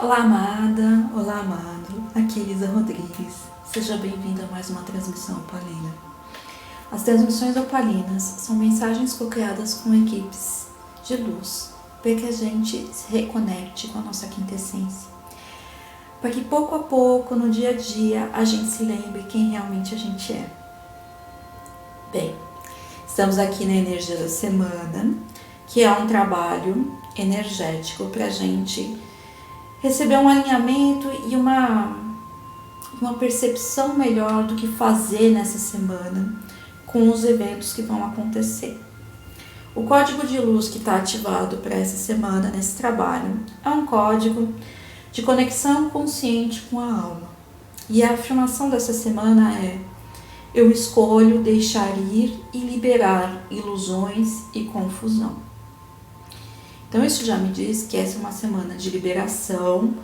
Olá, amada, olá, amado. Aqui é Elisa Rodrigues. Seja bem-vindo a mais uma transmissão opalina. As transmissões opalinas são mensagens co-criadas com equipes de luz para que a gente se reconecte com a nossa quinta essência. Para que pouco a pouco, no dia a dia, a gente se lembre quem realmente a gente é. Bem, estamos aqui na energia da semana, que é um trabalho energético para a gente receber um alinhamento e uma percepção melhor do que fazer nessa semana com os eventos que vão acontecer. O código de luz que está ativado para essa semana, nesse trabalho, é um código de conexão consciente com a alma. E a afirmação dessa semana é: eu escolho deixar ir e liberar ilusões e confusão. Então isso já me diz que essa é uma semana de liberação,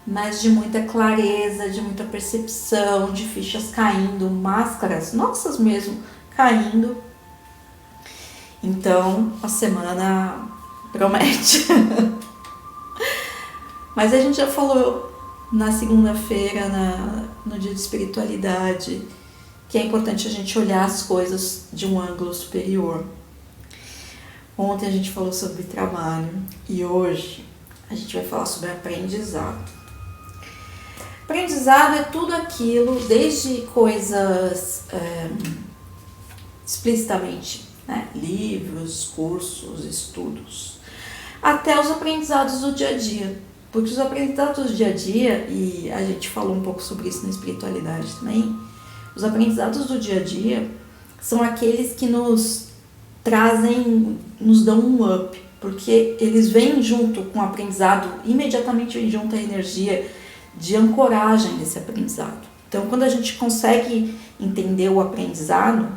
mas de muita clareza, de muita percepção, de fichas caindo, máscaras nossas mesmo caindo. Então a semana promete. Mas a gente já falou na segunda-feira, no dia de espiritualidade, que é importante a gente olhar as coisas de um ângulo superior. Ontem a gente falou sobre trabalho e hoje a gente vai falar sobre aprendizado. Aprendizado é tudo aquilo, desde coisas explicitamente, né, livros, cursos, estudos, até os aprendizados do dia a dia. Porque os aprendizados do dia a dia, e a gente falou um pouco sobre isso na espiritualidade também, os aprendizados do dia a dia são aqueles que nos dão um up, porque eles vêm junto com o aprendizado, imediatamente vem junto a energia de ancoragem desse aprendizado. Então, quando a gente consegue entender o aprendizado,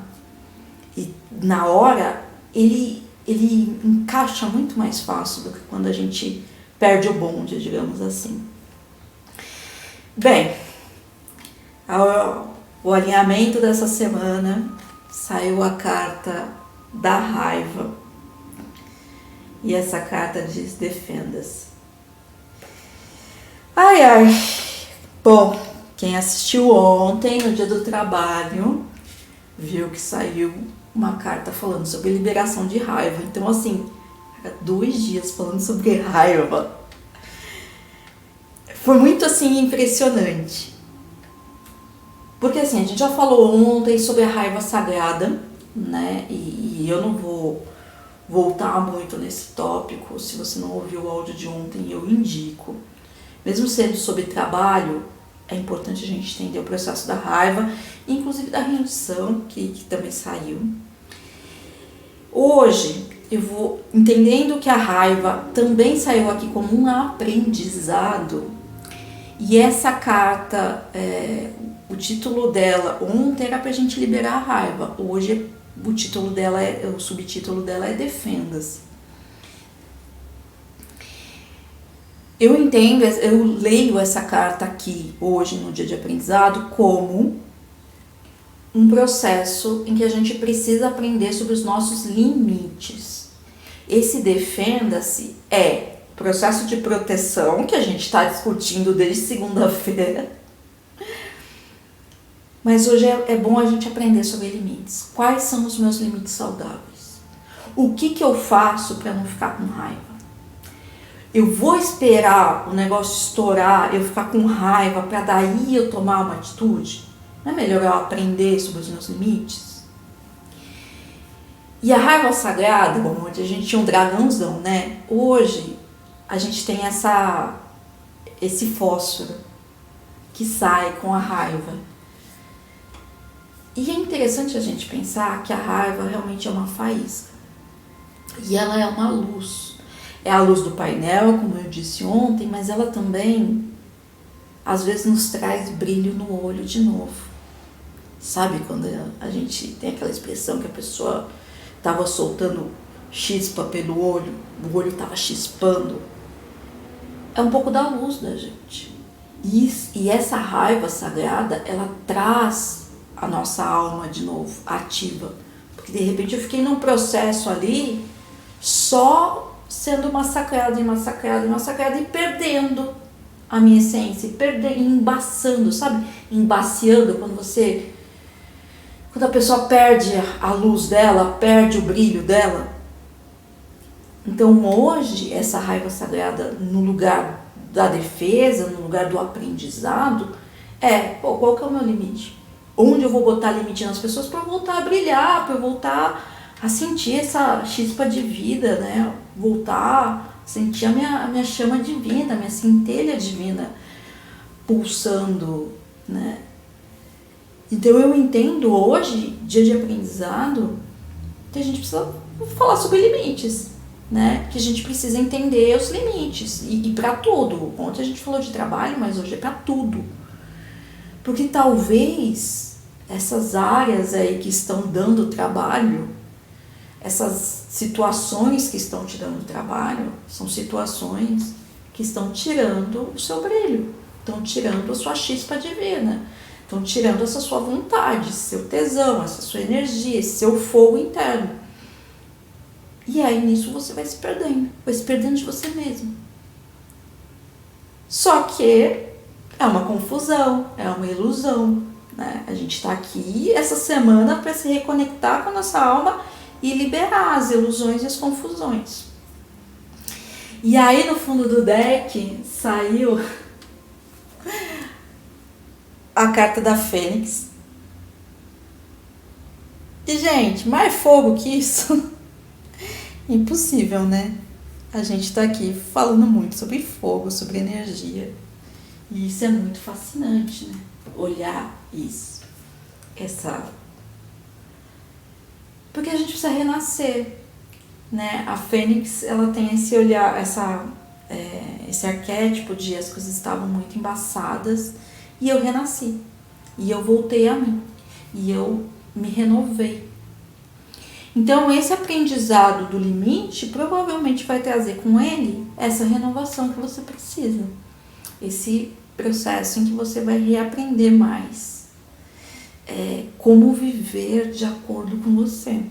e na hora, ele encaixa muito mais fácil do que quando a gente perde o bonde, digamos assim. Bem, o alinhamento dessa semana saiu a carta da raiva. E essa carta diz: defenda-se. Ai, ai. Bom, quem assistiu ontem, no dia do trabalho, viu que saiu uma carta falando sobre liberação de raiva. Então, assim, 2 dias falando sobre raiva. Foi muito, assim, impressionante. Porque, assim, a gente já falou ontem sobre a raiva sagrada, né? E eu não vou voltar muito nesse tópico. Se você não ouviu o áudio de ontem, eu indico. Mesmo sendo sobre trabalho, é importante a gente entender o processo da raiva, inclusive da rendição, que também saiu. Hoje, eu vou entendendo que a raiva também saiu aqui como um aprendizado. E essa carta, o título dela, ontem era pra gente liberar a raiva. Hoje o subtítulo dela é Defenda-se. Eu leio essa carta aqui, hoje, no dia de aprendizado, como um processo em que a gente precisa aprender sobre os nossos limites. Esse defenda-se é processo de proteção, que a gente está discutindo desde segunda-feira. Mas hoje é bom a gente aprender sobre limites. Quais são os meus limites saudáveis? O que eu faço para não ficar com raiva? Eu vou esperar o negócio estourar, eu ficar com raiva para daí eu tomar uma atitude? Não é melhor eu aprender sobre os meus limites? E a raiva sagrada, onde a gente tinha um dragãozão, né? Hoje a gente tem esse fósforo que sai com a raiva. E é interessante a gente pensar que a raiva realmente é uma faísca. E ela é uma luz. É a luz do painel, como eu disse ontem, mas ela também, às vezes, nos traz brilho no olho de novo. Sabe quando a gente tem aquela expressão que a pessoa estava soltando chispa pelo olho, o olho estava chispando? É um pouco da luz da gente. E essa raiva sagrada, ela traz a nossa alma de novo, ativa. Porque de repente eu fiquei num processo ali, só sendo massacrada e perdendo. a minha essência, perder, embaçando, sabe? Embaciando, quando a pessoa perde a luz dela, perde o brilho dela. Então hoje, essa raiva sagrada no lugar da defesa, no lugar do aprendizado, qual que é o meu limite? Onde eu vou botar limite nas pessoas para voltar a brilhar, para eu voltar a sentir essa chispa de vida, né? Voltar a sentir a minha chama divina, a minha centelha divina pulsando, né? Então eu entendo hoje, dia de aprendizado, que a gente precisa falar sobre limites, né? Que a gente precisa entender os limites e para tudo. Ontem a gente falou de trabalho, mas hoje é para tudo. Porque talvez essas áreas aí que estão dando trabalho, essas situações que estão te dando trabalho, são situações que estão tirando o seu brilho, estão tirando a sua chispa divina, estão tirando essa sua vontade, seu tesão, essa sua energia, esse seu fogo interno. E aí nisso você vai se perdendo de você mesmo. Só que é uma confusão, é uma ilusão, né? A gente está aqui essa semana para se reconectar com a nossa alma e liberar as ilusões e as confusões. E aí no fundo do deck saiu a carta da Fênix. E gente, mais fogo que isso? Impossível, né? A gente tá aqui falando muito sobre fogo, sobre energia. E isso é muito fascinante, né? Olhar isso. Porque a gente precisa renascer, né? A Fênix, ela tem esse olhar, esse arquétipo de as coisas estavam muito embaçadas e eu renasci. E eu voltei a mim. E eu me renovei. Então, esse aprendizado do limite provavelmente vai trazer com ele essa renovação que você precisa. Esse processo em que você vai reaprender mais como viver de acordo com você.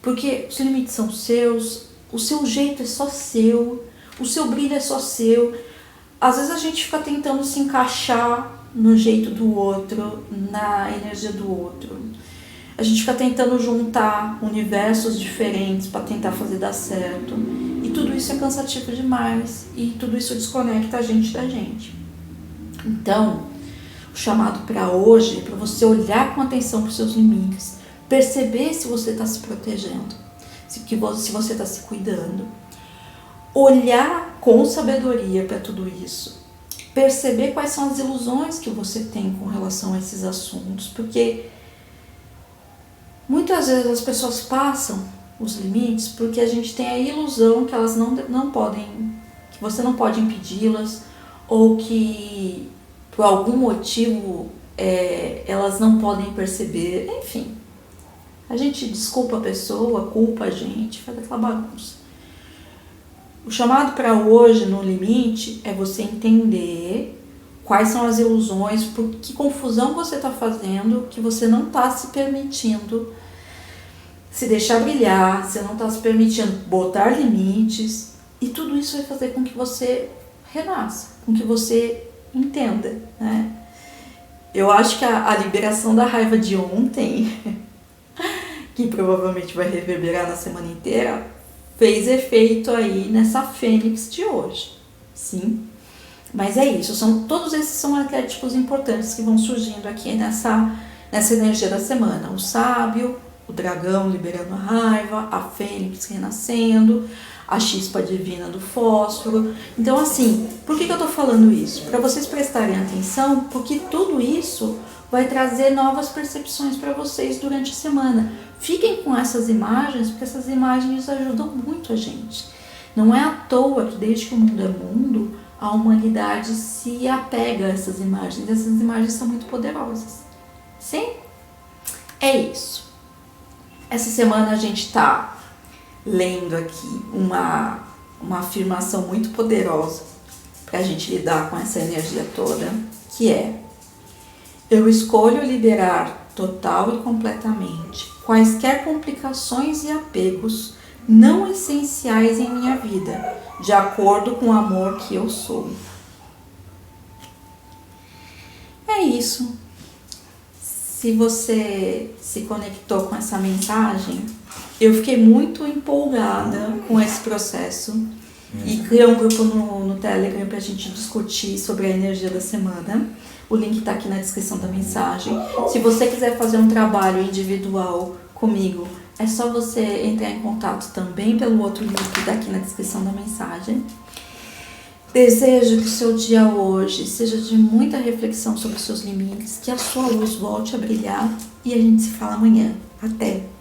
Porque os limites são seus, o seu jeito é só seu, o seu brilho é só seu. Às vezes a gente fica tentando se encaixar no jeito do outro, na energia do outro. A gente fica tentando juntar universos diferentes para tentar fazer dar certo. E tudo isso é cansativo demais. E tudo isso desconecta a gente da gente. Então, o chamado para hoje é para você olhar com atenção para os seus limites. Perceber se você está se protegendo. Se você está se cuidando. Olhar com sabedoria para tudo isso. Perceber quais são as ilusões que você tem com relação a esses assuntos. Porque muitas vezes as pessoas passam os limites porque a gente tem a ilusão que elas não podem, que você não pode impedi-las, ou que por algum motivo elas não podem perceber, enfim. A gente desculpa a pessoa, culpa a gente, faz aquela bagunça. O chamado para hoje no limite é você entender quais são as ilusões, por que confusão você está fazendo, que você não está se permitindo se deixar brilhar, você não está se permitindo botar limites, e tudo isso vai fazer com que você renasça, com que você entenda, né? Eu acho que a liberação da raiva de ontem, que provavelmente vai reverberar na semana inteira, fez efeito aí nessa Fênix de hoje, sim? Mas é isso, todos esses são arquétipos importantes que vão surgindo aqui nessa energia da semana. O sábio, o dragão liberando a raiva, a Fênix renascendo, a chispa divina do fósforo. Então assim, por que eu tô falando isso? Para vocês prestarem atenção, porque tudo isso vai trazer novas percepções para vocês durante a semana. Fiquem com essas imagens, porque essas imagens ajudam muito a gente. Não é à toa que desde que o mundo é mundo, a humanidade se apega a essas imagens. Essas imagens são muito poderosas. Sim? É isso. Essa semana a gente está lendo aqui uma afirmação muito poderosa para a gente lidar com essa energia toda, que é: eu escolho liberar total e completamente quaisquer complicações e apegos não essenciais em minha vida, de acordo com o amor que eu sou. É isso. Se você se conectou com essa mensagem, eu fiquei muito empolgada com esse processo e criei um grupo no Telegram pra gente discutir sobre a energia da semana. O link tá aqui na descrição da mensagem. Se você quiser fazer um trabalho individual comigo, é só você entrar em contato também pelo outro link daqui na descrição da mensagem. Desejo que o seu dia hoje seja de muita reflexão sobre os seus limites, que a sua luz volte a brilhar e a gente se fala amanhã. Até!